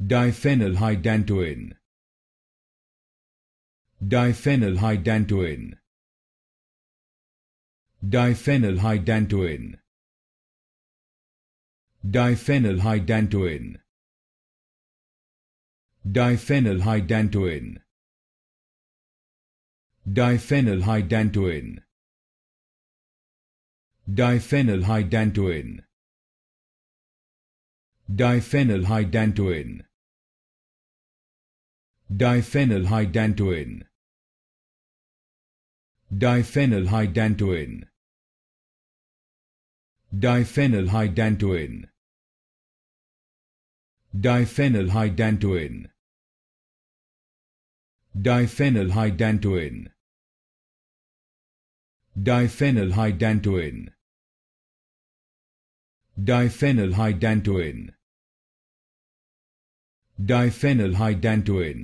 Diphenylhydantoin. Diphenylhydantoin. Diphenylhydantoin. Diphenylhydantoin. Diphenylhydantoin. Diphenylhydantoin. Diphenylhydantoin. Diphenylhydantoin. Diphenylhydantoin. Diphenylhydantoin. Diphenylhydantoin. Diphenylhydantoin. Diphenylhydantoin. Diphenylhydantoin. Diphenylhydantoin. Diphenylhydantoin.